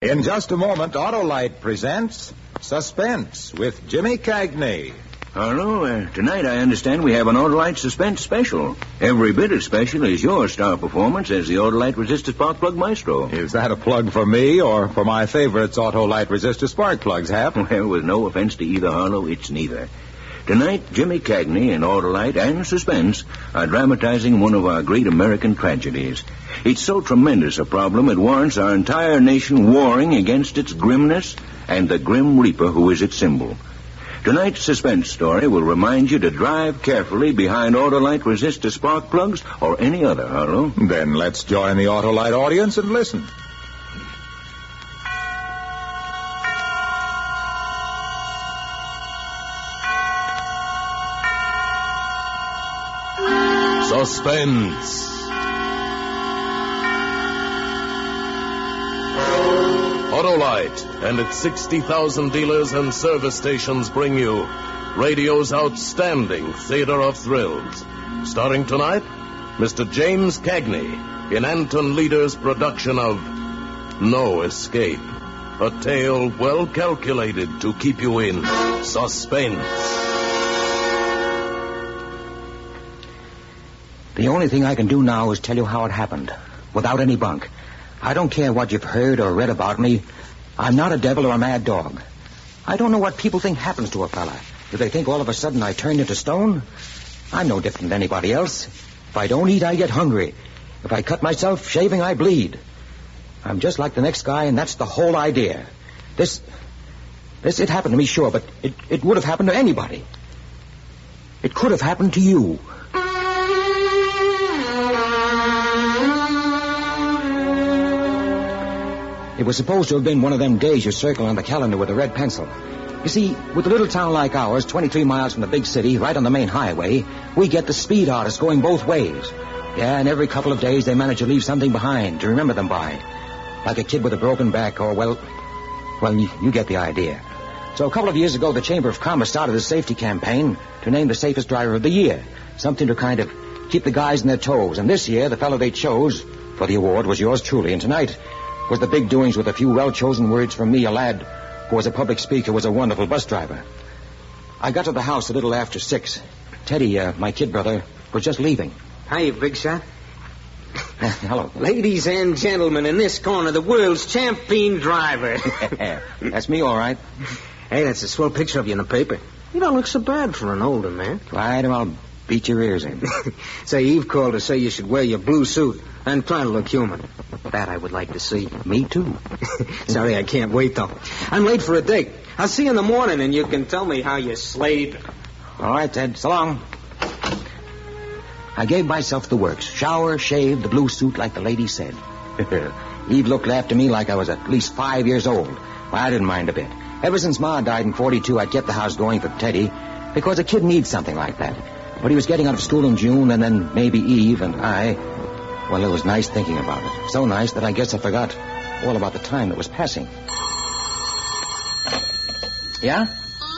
In just a moment, Autolite presents Suspense with Jimmy Cagney. Hello. Tonight I understand we have an Autolite Suspense special. Every bit as special as your star performance as the Autolite Resistor Spark Plug Maestro. Is that a plug for me or for my favorites Autolite Resistor Spark Plugs, Hap? Well, with no offense to either, Harlow, it's neither. Tonight, Jimmy Cagney and Autolite and Suspense are dramatizing one of our great American tragedies. It's so tremendous a problem it warrants our entire nation warring against its grimness and the Grim Reaper who is its symbol. Tonight's Suspense story will remind you to drive carefully behind Autolite Resistor Spark Plugs or any other, Harlow. Then let's join the Autolite audience and listen. Suspense. Autolite and its 60,000 dealers and service stations bring you radio's outstanding theater of thrills. Starring tonight, Mr. James Cagney in Anton Leader's production of No Escape, a tale well calculated to keep you in suspense. The only thing I can do now is tell you how it happened, without any bunk. I don't care what you've heard or read about me. I'm not a devil or a mad dog. I don't know what people think happens to a fella. Do they think all of a sudden I turned into stone? I'm no different than anybody else. If I don't eat, I get hungry. If I cut myself shaving, I bleed. I'm just like the next guy, and that's the whole idea. This it happened to me, sure, but it would have happened to anybody. It could have happened to you. It was supposed to have been one of them days you circle on the calendar with a red pencil. You see, with a little town like ours, 23 miles from the big city, right on the main highway, we get the speed artists going both ways. Yeah, and every couple of days they manage to leave something behind to remember them by. Like a kid with a broken back or, well, you get the idea. So a couple of years ago, the Chamber of Commerce started a safety campaign to name the safest driver of the year. Something to kind of keep the guys on their toes. And this year, the fellow they chose for the award was yours truly. And tonight was the big doings with a few well-chosen words from me, a lad who was a public speaker, was a wonderful bus driver. I got to the house a little after 6. Teddy, my kid brother, was just leaving. Hiya, big shot. Hello. Ladies and gentlemen, in this corner, the world's champion driver. That's me, all right. Hey, that's a swell picture of you in the paper. You don't look so bad for an older man. Right, or I'll beat your ears in. Say, Eve called to say you should wear your blue suit and try to look human. That I would like to see. Me, too. Sorry, I can't wait, though. I'm late for a date. I'll see you in the morning, and you can tell me how you slaved. All right, Ted. So long. I gave myself the works. Shower, shave, the blue suit, like the lady said. Eve looked after me like I was at least 5 years old. Well, I didn't mind a bit. Ever since Ma died in 42, I'd kept the house going for Teddy, because a kid needs something like that. But he was getting out of school in June, and then maybe Eve and I... Well, it was nice thinking about it. So nice that I guess I forgot all about the time that was passing. Yeah?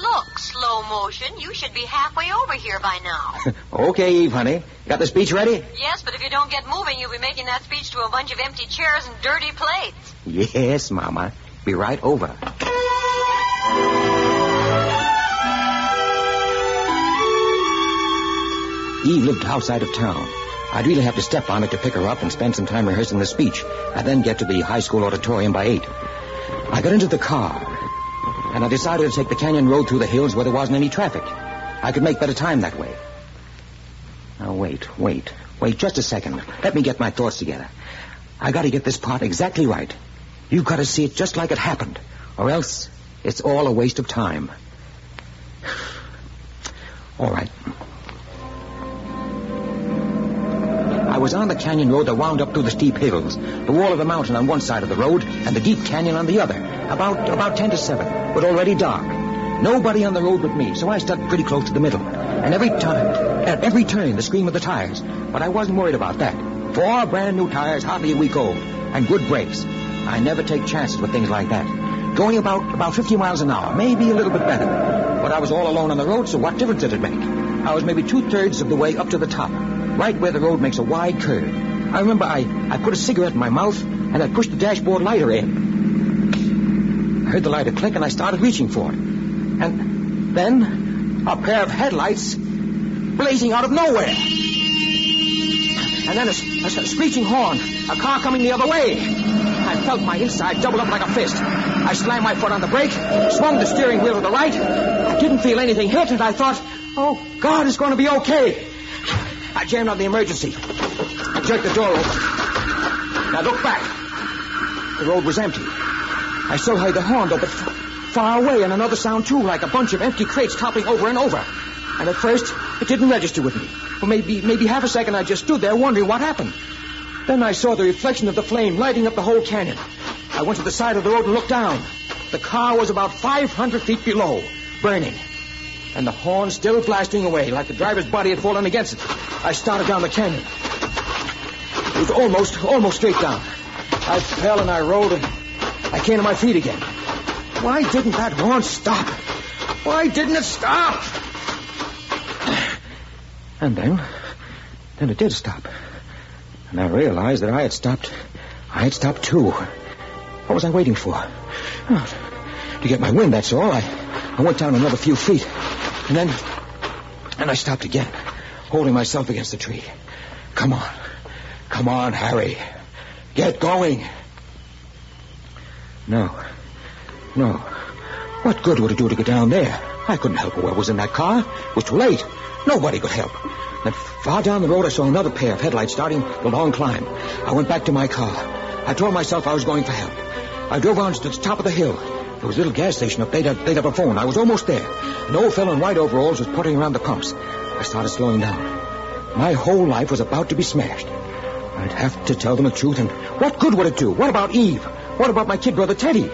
Look, slow motion, you should be halfway over here by now. Okay, Eve, honey. Got the speech ready? Yes, but if you don't get moving, you'll be making that speech to a bunch of empty chairs and dirty plates. Yes, Mama. Be right over. Eve lived outside of town. I'd really have to step on it to pick her up and spend some time rehearsing the speech, and then get to the high school auditorium by 8. I got into the car, and I decided to take the canyon road through the hills where there wasn't any traffic. I could make better time that way. Now, wait just a second. Let me get my thoughts together. I got to get this part exactly right. You've got to see it just like it happened, or else it's all a waste of time. All right. I was on the canyon road that wound up through the steep hills, the wall of the mountain on one side of the road, and the deep canyon on the other, about 10 to 7, but already dark. Nobody on the road but me, so I stuck pretty close to the middle. And at every turn, the scream of the tires. But I wasn't worried about that. 4 brand new tires, hardly a week old, and good brakes. I never take chances with things like that. Going about 50 miles an hour, maybe a little bit better. But I was all alone on the road, so what difference did it make? I was maybe 2/3 of the way up to the top, right where the road makes a wide curve. I remember I put a cigarette in my mouth, and I pushed the dashboard lighter in. heard the lighter click, and I started reaching for it. And then a pair of headlights blazing out of nowhere. And then a screeching horn, a car coming the other way. I felt my inside double up like a fist. I slammed my foot on the brake, swung the steering wheel to the right. I didn't feel anything hit, and I thought, oh, God, it's going to be okay. I jammed on the emergency. I jerked the door open. Now look back. The road was empty. I still heard the horn, though, but far away, and another sound, too, like a bunch of empty crates toppling over and over. And at first, it didn't register with me. For maybe half a second, I just stood there wondering what happened. Then I saw the reflection of the flame lighting up the whole canyon. I went to the side of the road and looked down. The car was about 500 feet below, burning. And the horn still blasting away, like the driver's body had fallen against it. I started down the canyon. It was almost straight down. I fell and I rolled and I came to my feet again. Why didn't that horn stop? Why didn't it stop? And then it did stop. And I realized that I had stopped too. What was I waiting for? Oh, to get my wind, that's all. I went down another few feet. And then I stopped again, holding myself against the tree. Come on, Harry. Get going. No. What good would it do to go down there? I couldn't help whoever was in that car. It was too late. Nobody could help. Then far down the road, I saw another pair of headlights starting the long climb. I went back to my car. I told myself I was going for help. I drove on to the top of the hill. There was a little gas station up there. They'd have a phone. I was almost there. An old fellow in white overalls was putting around the pumps. I started slowing down. My whole life was about to be smashed. I'd have to tell them the truth, and what good would it do? What about Eve? What about my kid brother Teddy?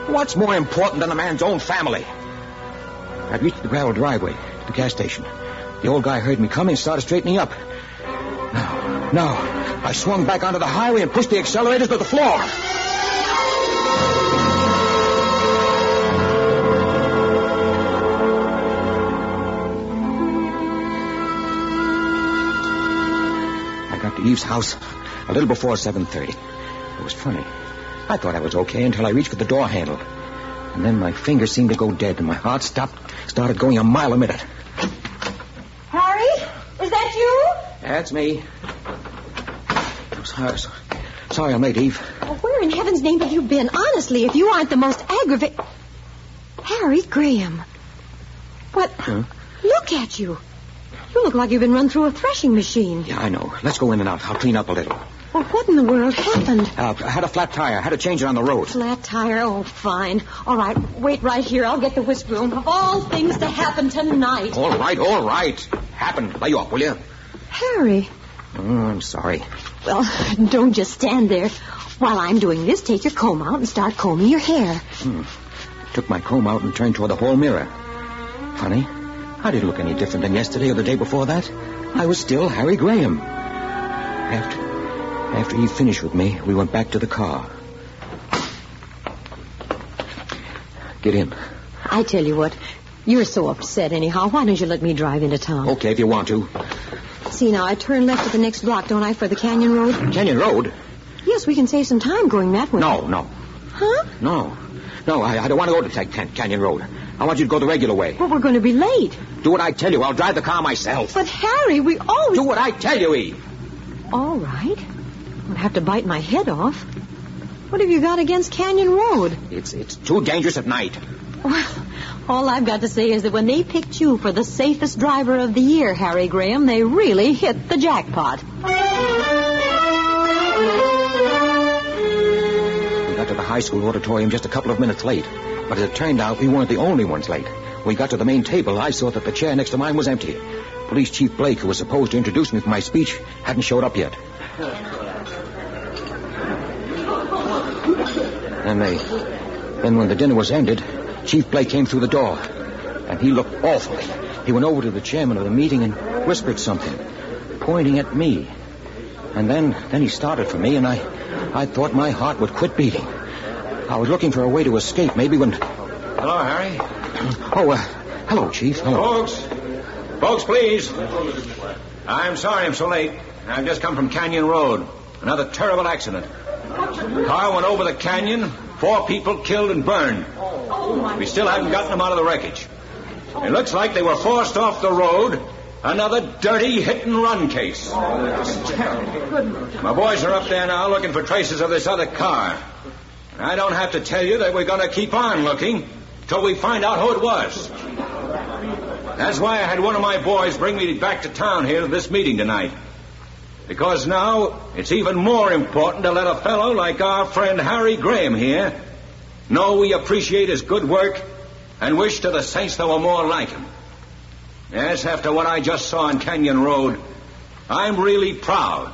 What's more important than a man's own family? I'd reached the gravel driveway, the gas station. The old guy heard me coming and started straightening up. No. I swung back onto the highway and pushed the accelerators to the floor. I got to Eve's house a little before 7:30. It was funny. I thought I was okay until I reached for the door handle. And then my fingers seemed to go dead, and my heart started going a mile a minute. Harry? Is that you? That's me. Sorry I'm late, Eve. Well, where in heaven's name have you been? Honestly, if you aren't the most aggravating... Harry Graham. What? Huh? Look at you. You look like you've been run through a threshing machine. Yeah, I know. Let's go in and out. I'll clean up a little. Well, what in the world happened? I had a flat tire. I had to change it on the road. Flat tire? Oh, fine. All right, wait right here. I'll get the whisk broom. Of all things to happen tonight. All right. Happen. Lay you up, will you? Harry. Oh, I'm sorry. Well, don't just stand there. While I'm doing this, take your comb out and start combing your hair. Took my comb out and turned toward the hall mirror. Funny. I didn't look any different than yesterday or the day before that. I was still Harry Graham. After he finished with me, we went back to the car. Get in. I tell you what, you're so upset anyhow. Why don't you let me drive into town? Okay, if you want to. See, now, I turn left at the next block, don't I, for the Canyon Road? Canyon Road? Yes, we can save some time going that way. No. Huh? No, I don't want to go to Canyon Road. I want you to go the regular way. Well, we're going to be late. Do what I tell you. I'll drive the car myself. But, Harry, we always... Do what I tell you, Eve. All right. I'll have to bite my head off. What have you got against Canyon Road? It's too dangerous at night. Well, all I've got to say is that when they picked you for the safest driver of the year, Harry Graham, they really hit the jackpot. We got to the high school auditorium just a couple of minutes late. But as it turned out, we weren't the only ones late. When we got to the main table, I saw that the chair next to mine was empty. Police Chief Blake, who was supposed to introduce me for my speech, hadn't showed up yet. Then when the dinner was ended, Chief Blake came through the door. And he looked awful. He went over to the chairman of the meeting and whispered something, pointing at me. And then he started for me, and I thought my heart would quit beating. I was looking for a way to escape, maybe when... Hello, Harry. Hello, Chief. Hello. Folks, please. I'm sorry I'm so late. I've just come from Canyon Road. Another terrible accident. Car went over the canyon, 4 people killed and burned. We still haven't gotten them out of the wreckage. It looks like they were forced off the road. Another dirty hit-and-run case. My boys are up there now looking for traces of this other car. I don't have to tell you that we're going to keep on looking till we find out who it was. That's why I had one of my boys bring me back to town here to this meeting tonight. Because now it's even more important to let a fellow like our friend Harry Graham here know we appreciate his good work and wish to the saints there were more like him. Yes, after what I just saw on Canyon Road, I'm really proud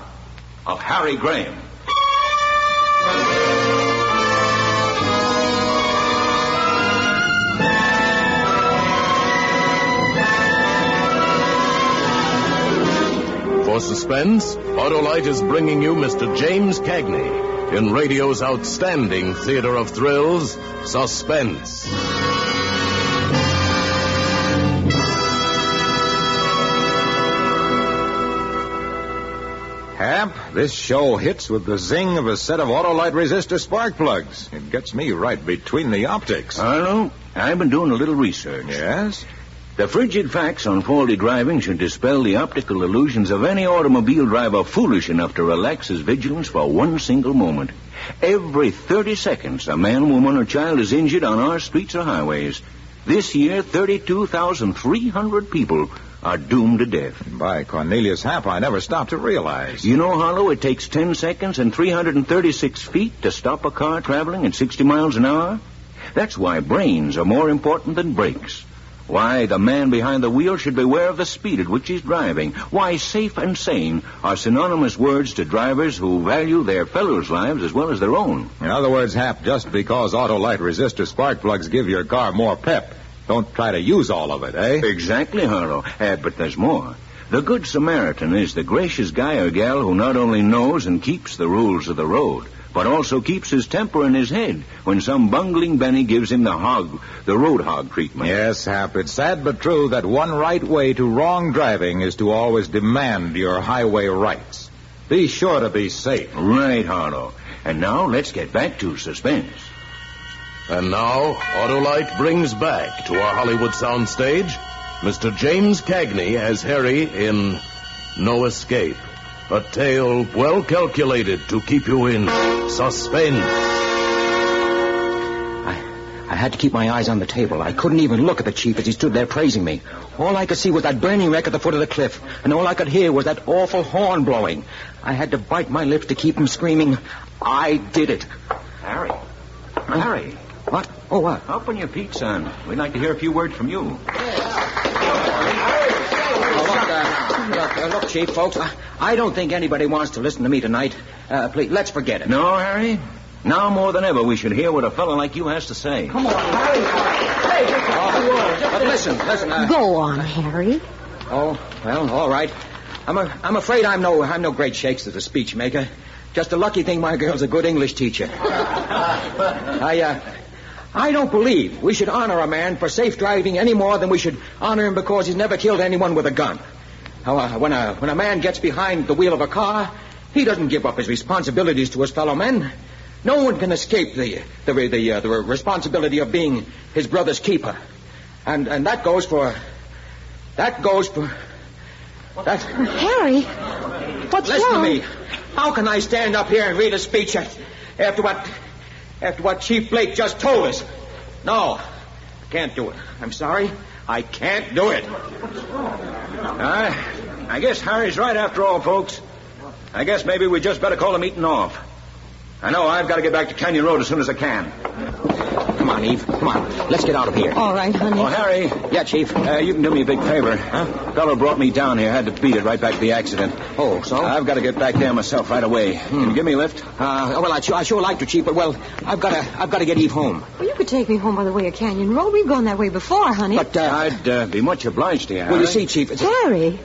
of Harry Graham. For Suspense, Autolite is bringing you Mr. James Cagney in radio's outstanding theater of thrills, Suspense. Hap, this show hits with the zing of a set of Autolite resistor spark plugs. It gets me right between the optics. Arnold, I've been doing a little research. Yes? The frigid facts on faulty driving should dispel the optical illusions of any automobile driver foolish enough to relax his vigilance for one single moment. Every 30 seconds, a man, woman, or child is injured on our streets or highways. This year, 32,300 people are doomed to death. By Cornelius Hap, I never stopped to realize. You know, Harlow, it takes 10 seconds and 336 feet to stop a car traveling at 60 miles an hour. That's why brains are more important than brakes. Why the man behind the wheel should beware of the speed at which he's driving. Why safe and sane are synonymous words to drivers who value their fellows' lives as well as their own. In other words, Hap, just because Autolite resistor spark plugs give your car more pep, don't try to use all of it, eh? Exactly, Harlow. But there's more. The Good Samaritan is the gracious guy or gal who not only knows and keeps the rules of the road, but also keeps his temper in his head when some bungling Benny gives him the road hog treatment. Yes, Hap, it's sad but true that one right way to wrong driving is to always demand your highway rights. Be sure to be safe. Right, Harlow. And now let's get back to Suspense. And now, Autolite brings back to our Hollywood soundstage Mr. James Cagney as Harry in No Escape. A tale well calculated to keep you in suspense. I had to keep my eyes on the table. I couldn't even look at the chief as he stood there praising me. All I could see was that burning wreck at the foot of the cliff, and all I could hear was that awful horn blowing. I had to bite my lips to keep from screaming, I did it. Harry. Harry. What? Oh, what? Open your feet, son. We'd like to hear a few words from you. Look, Chief, folks, I don't think anybody wants to listen to me tonight. Please, let's forget it. No, Harry? Now more than ever, we should hear what a fellow like you has to say. Come on, Harry. But listen. Go on, Harry. Oh, well, all right. I'm afraid I'm no great shakes as a speech maker. Just a lucky thing my girl's a good English teacher. I don't believe we should honor a man for safe driving any more than we should honor him because he's never killed anyone with a gun. When a man gets behind the wheel of a car, he doesn't give up his responsibilities to his fellow men. No one can escape the responsibility of being his brother's keeper, and that goes for. Harry, what's Listen wrong? to me. How can I stand up here and read a speech after what Chief Blake just told us? No, I can't do it. I'm sorry. I can't do it. I guess Harry's right after all, folks. I guess maybe we just better call the meeting off. I know I've got to get back to Canyon Road as soon as I can. Come on, Eve. Come on. Let's get out of here. All right, honey. Oh, Harry. Yeah, Chief. You can do me a big favor. Huh? Fellow brought me down here. Had to beat it right back to the accident. Oh, so? I've got to get back there myself right away. Can you give me a lift? Well, I sure like to, Chief, but, well, I've got to get Eve home. Well, you could take me home by the way of Canyon Road. We've gone that way before, honey. But, I'd be much obliged to you, Harry. Well, you see, Chief, it's... Harry.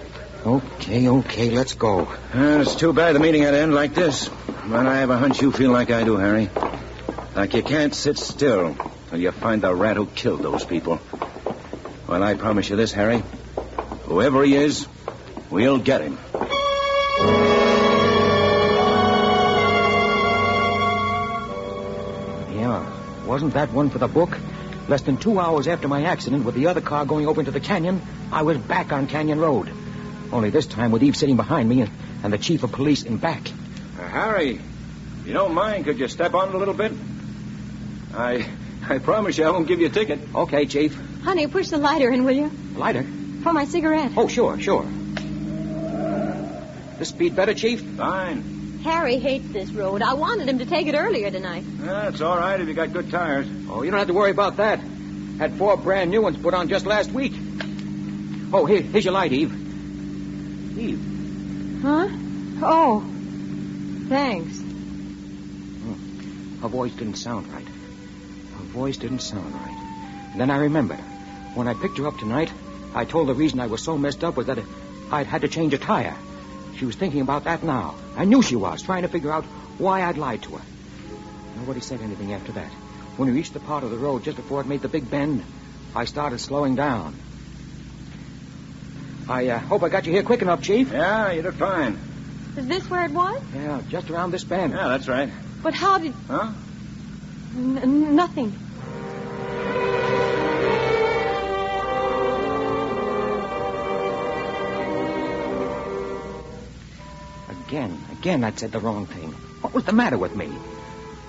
Okay, let's go. It's too bad the meeting had to end like this. But I have a hunch you feel like I do, Harry. Like you can't sit still till you find the rat who killed those people. Well, I promise you this, Harry. Whoever he is, we'll get him. Yeah. Wasn't that one for the book? Less than 2 hours after my accident with the other car going over into the canyon, I was back on Canyon Road. Only this time with Eve sitting behind me and the chief of police in back. Harry, if you don't mind, could you step on it a little bit? I promise you I won't give you a ticket. Okay, Chief. Honey, push the lighter in, will you? Lighter? For my cigarette. Oh, sure. This speed better, Chief? Fine. Harry hates this road. I wanted him to take it earlier tonight. That's all right if you got good tires. Oh, you don't have to worry about that. Had 4 brand new ones put on just last week. Oh, here's your light, Eve. Eve. Huh? Oh. Thanks. Her voice didn't sound right. And then I remembered. When I picked her up tonight, I told the reason I was so messed up was that I'd had to change a tire. She was thinking about that now. I knew she was, trying to figure out why I'd lied to her. Nobody said anything after that. When we reached the part of the road just before it made the big bend, I started slowing down. I hope I got you here quick enough, Chief. Yeah, you did fine. Is this where it was? Yeah, just around this bend. Yeah, that's right. But how did... Huh? Nothing. Again, I'd said the wrong thing. What was the matter with me?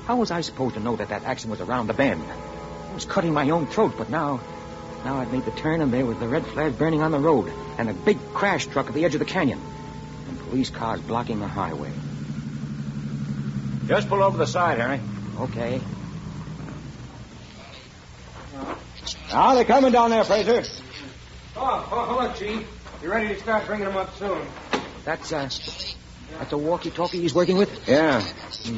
How was I supposed to know that accident was around the bend? I was cutting my own throat, but now I'd made the turn, and there was the red flag burning on the road, and a big crash truck at the edge of the canyon, and police cars blocking the highway. Just pull over the side, Harry. Okay. Now, they're coming down there, Fraser. Hold on, Chief. You're ready to start bringing them up soon. That's a walkie-talkie he's working with? Yeah.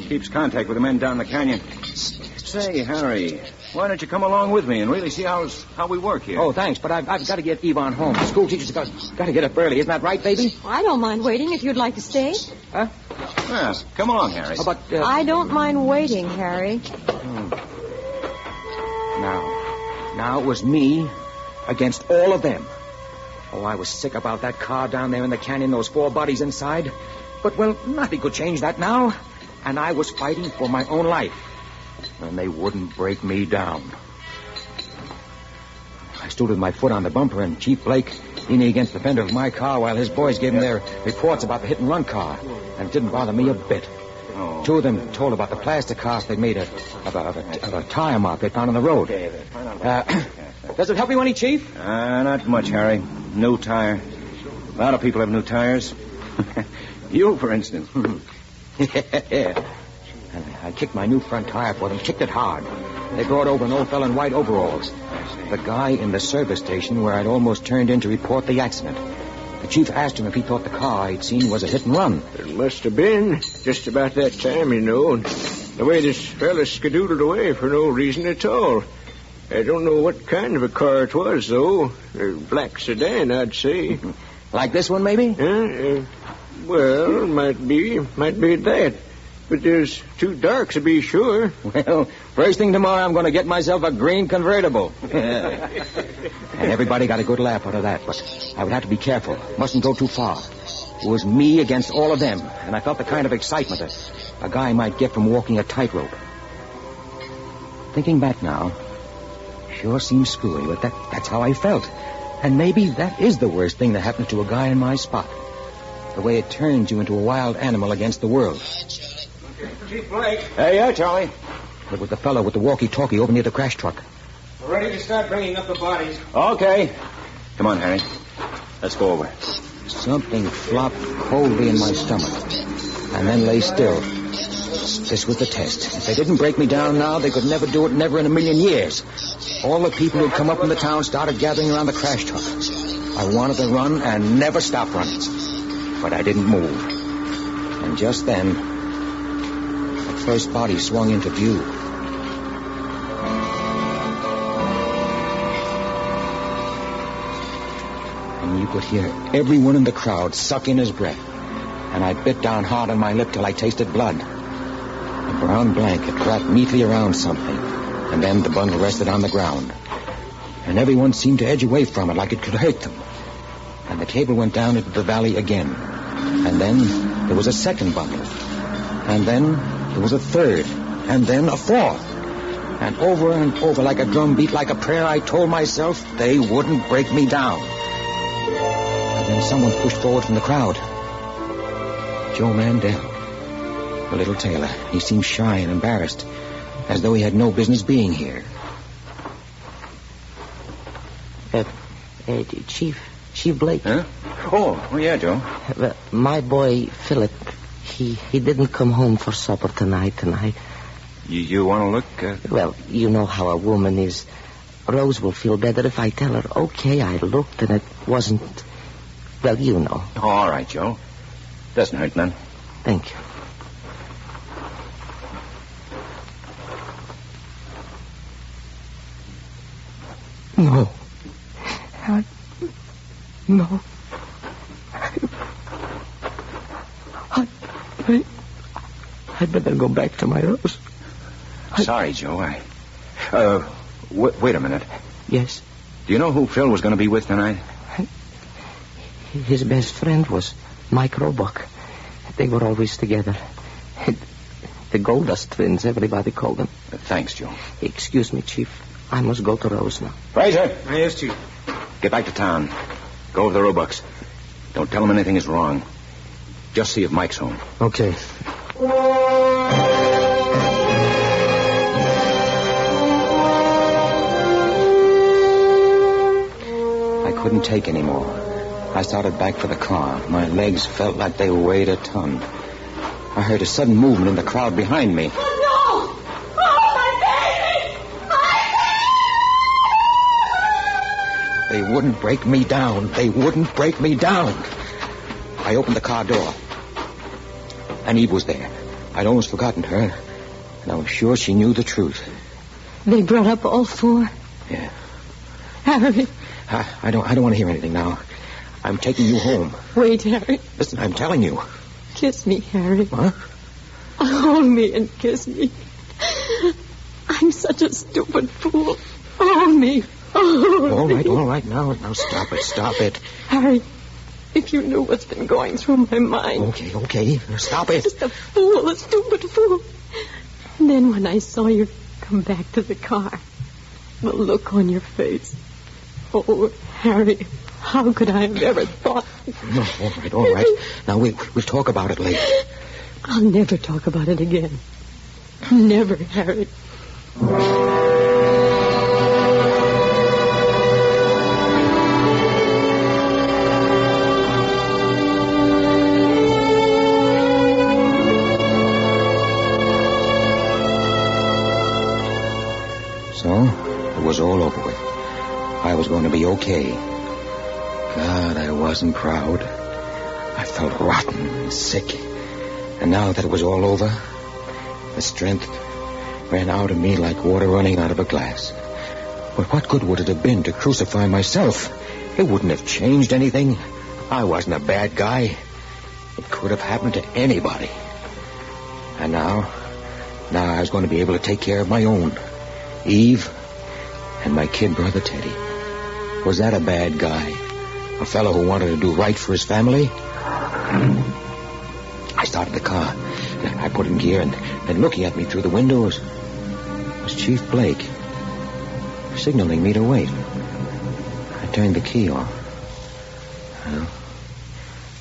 Keeps contact with the men down the canyon. Say, Harry, why don't you come along with me and really see how we work here? Oh, thanks, but I've got to get Yvonne home. The school teacher's got to get up early. Isn't that right, baby? I don't mind waiting if you'd like to stay. Huh? Yeah, come along, Harry. But, I don't mind waiting, Harry. Now it was me against all of them. Oh, I was sick about that car down there in the canyon, those 4 bodies inside. But, well, nothing could change that now. And I was fighting for my own life. And they wouldn't break me down. I stood with my foot on the bumper, and Chief Blake leaning against the fender of my car while his boys gave him their reports about the hit-and-run car. And it didn't bother me a bit. 2 of them told about the plastic cast they'd made of a tire mark they found on the road. Does it help you any, Chief? Not much, Harry. New tire. A lot of people have new tires. You, for instance. Yeah. I kicked my new front tire for them, kicked it hard. They brought over an old fellow in white overalls. The guy in the service station where I'd almost turned in to report the accident. The chief asked him if he thought the car I'd seen was a hit and run. It must have been just about that time, you know. And the way this fella skedoodled away for no reason at all. I don't know what kind of a car it was, though. A black sedan, I'd say. Like this one, maybe? Well, might be that. But there's too dark to be sure. Well, first thing tomorrow, I'm going to get myself a green convertible. And everybody got a good laugh out of that, but I would have to be careful. Mustn't go too far. It was me against all of them, and I felt the kind of excitement that a guy might get from walking a tightrope. Thinking back now, sure seems screwy, but that's how I felt. And maybe that is the worst thing that happens to a guy in my spot. The way it turns you into a wild animal against the world. Chief Blake. Yeah, Charlie. It was the fellow with the walkie-talkie over near the crash truck. We're ready to start bringing up the bodies. Okay. Come on, Harry. Let's go over. Something flopped coldly in my stomach, and then lay still. This was the test. If they didn't break me down now, they could never do it, never in a million years. All the people who'd come up from the town started gathering around the crash truck. I wanted to run and never stop running. But I didn't move. And just then, the first body swung into view. And you could hear everyone in the crowd suck in his breath. And I bit down hard on my lip till I tasted blood. A brown blanket wrapped neatly around something, and then the bundle rested on the ground. And everyone seemed to edge away from it like it could hurt them. And the cable went down into the valley again. And then there was a second bundle. And then there was a third. And then a fourth. And over like a drum beat, like a prayer, I told myself they wouldn't break me down. And then someone pushed forward from the crowd. Joe Mandel, the little tailor. He seemed shy and embarrassed, as though he had no business being here. Chief Blake. Huh? Oh, yeah, Joe. My boy, Philip, he didn't come home for supper tonight, and You want to look? Well, you know how a woman is. Rose will feel better if I tell her, okay, I looked and it wasn't... Well, you know. Oh, all right, Joe. Doesn't hurt none. Thank you. No. No. I'd better go back to my house. Sorry, Joe. Wait a minute. Yes? Do you know who Phil was going to be with tonight? His best friend was Mike Roebuck. They were always together. The Goldust twins, everybody called them. Thanks, Joe. Excuse me, Chief. I must go to Rose now. Fraser! Yes, Chief. Get back to town. Go over the Roebucks. Don't tell them anything is wrong. Just see if Mike's home. Okay. I couldn't take any more. I started back for the car. My legs felt like they weighed a ton. I heard a sudden movement in the crowd behind me. Oh, no! Oh, my baby! They wouldn't break me down. They wouldn't break me down. I opened the car door. And Eve was there. I'd almost forgotten her. And I was sure she knew the truth. They brought up all four? Yeah. Harry. I don't want to hear anything now. I'm taking you home. Wait, Harry. Listen, I'm telling you. Kiss me, Harry. Huh? Hold me and kiss me. I'm such a stupid fool. Hold me. Hold me. All right. Now stop it. Harry, if you knew what's been going through my mind. Okay. Now stop it. Just a stupid fool. And then when I saw you come back to the car, the look on your face. Oh, Harry, how could I have ever thought... No, all right. Now, we'll talk about it later. I'll never talk about it again. Never, Harry. So, it was all over with. I was going to be okay. God, I wasn't proud. I felt rotten and sick. And now that it was all over, the strength ran out of me like water running out of a glass. But what good would it have been to crucify myself? It wouldn't have changed anything. I wasn't a bad guy. It could have happened to anybody. And now I was going to be able to take care of my own. Eve and my kid brother Teddy. Was that a bad guy? A fellow who wanted to do right for his family? I started the car. I put in gear, and looking at me through the window was Chief Blake, signaling me to wait. I turned the key off. Well,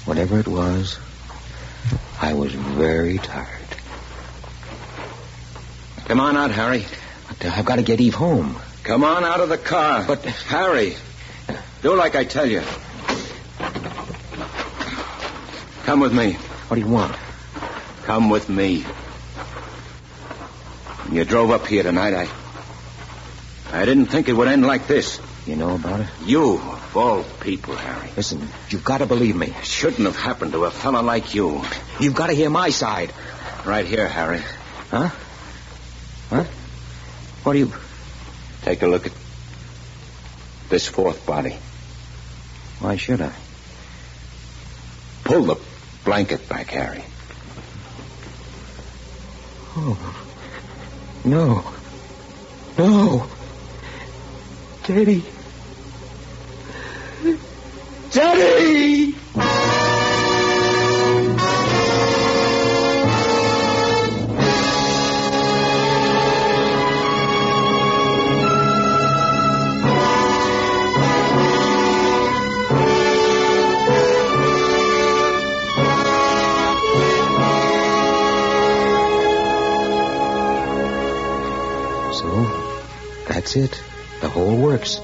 whatever it was, I was very tired. Come on out, Harry. But I've got to get Eve home. Come on out of the car. But, Harry, do like I tell you. Come with me. What do you want? Come with me. When you drove up here tonight, I didn't think it would end like this. You know about it? You, of all people, Harry. Listen, you've got to believe me. It shouldn't have happened to a fella like you. You've got to hear my side. Right here, Harry. Huh? What? What do you... Take a look at this fourth body. Why should I? Pull the blanket back, Harry. Oh. No. Teddy. Teddy! That's it. The whole works.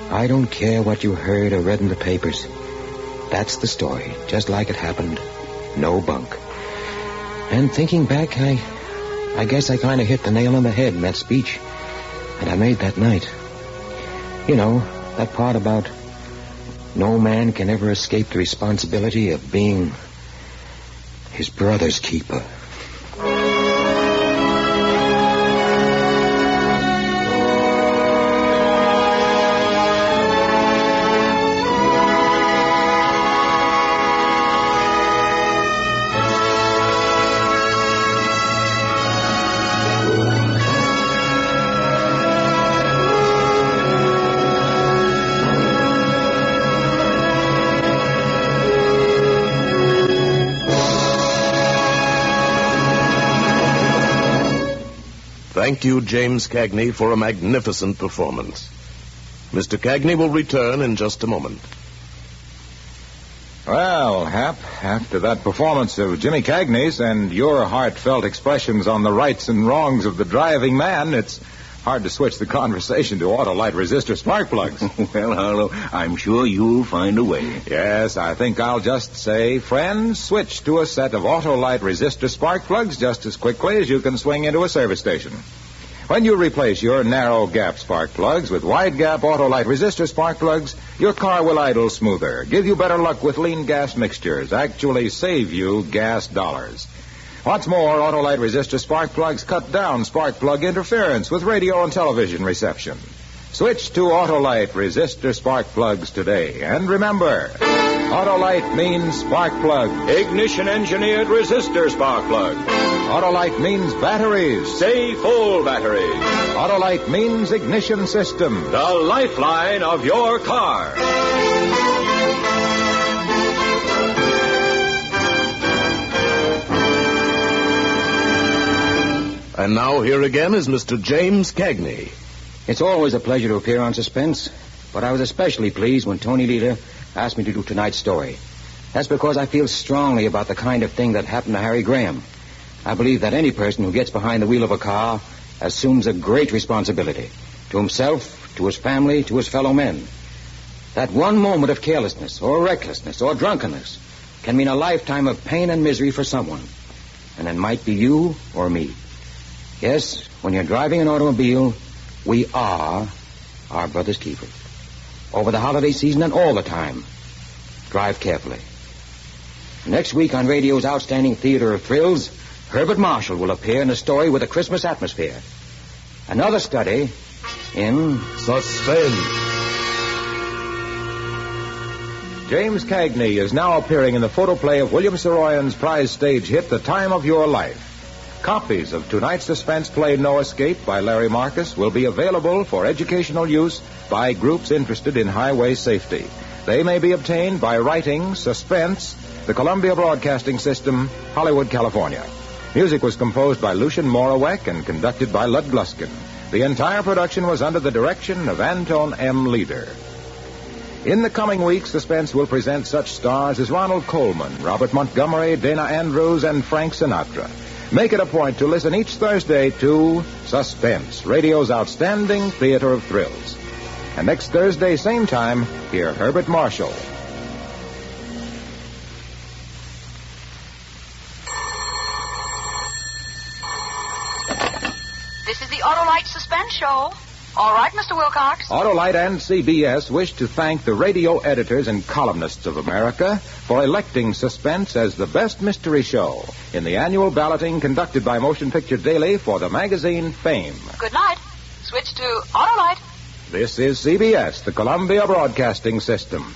I don't care what you heard or read in the papers. That's the story, just like it happened. No bunk. And thinking back, I guess I kind of hit the nail on the head in that speech that I made that night. You know, that part about no man can ever escape the responsibility of being his brother's keeper. Thank you, James Cagney, for a magnificent performance. Mr. Cagney will return in just a moment. Well, Hap, after that performance of Jimmy Cagney's and your heartfelt expressions on the rights and wrongs of the driving man, it's hard to switch the conversation to Autolite resistor spark plugs. Well, Harlow, I'm sure you'll find a way. Yes, I think I'll just say, friends, switch to a set of Autolite resistor spark plugs just as quickly as you can swing into a service station. When you replace your narrow gap spark plugs with wide gap Autolite resistor spark plugs, your car will idle smoother, give you better luck with lean gas mixtures, actually save you gas dollars. What's more, Autolite resistor spark plugs cut down spark plug interference with radio and television reception. Switch to Autolite resistor spark plugs today. And remember, Autolite means spark plug. Ignition-engineered resistor spark plug. Autolite means batteries. Stay full batteries. Autolite means ignition system. The lifeline of your car. And now here again is Mr. James Cagney. It's always a pleasure to appear on Suspense, but I was especially pleased when Tony Leader asked me to do tonight's story. That's because I feel strongly about the kind of thing that happened to Harry Graham. I believe that any person who gets behind the wheel of a car assumes a great responsibility to himself, to his family, to his fellow men. That one moment of carelessness or recklessness or drunkenness can mean a lifetime of pain and misery for someone. And it might be you or me. Yes, when you're driving an automobile, we are our brother's keepers. Over the holiday season and all the time, drive carefully. Next week on radio's outstanding theater of thrills, Herbert Marshall will appear in a story with a Christmas atmosphere. Another study in Suspense. James Cagney is now appearing in the photoplay of William Saroyan's prize stage hit, The Time of Your Life. Copies of tonight's suspense play, No Escape, by Larry Marcus, will be available for educational use by groups interested in highway safety. They may be obtained by writing Suspense, the Columbia Broadcasting System, Hollywood, California. Music was composed by Lucian Morawek and conducted by Lud Gluskin. The entire production was under the direction of Anton M. Leader. In the coming weeks, Suspense will present such stars as Ronald Coleman, Robert Montgomery, Dana Andrews, and Frank Sinatra. Make it a point to listen each Thursday to Suspense, radio's outstanding theater of thrills. And next Thursday, same time, hear Herbert Marshall. This is the Autolite Suspense Show. All right, Mr. Wilcox. Autolite and CBS wish to thank the radio editors and columnists of America for electing Suspense as the best mystery show in the annual balloting conducted by Motion Picture Daily for the magazine Fame. Good night. Switch to Autolite. This is CBS, the Columbia Broadcasting System.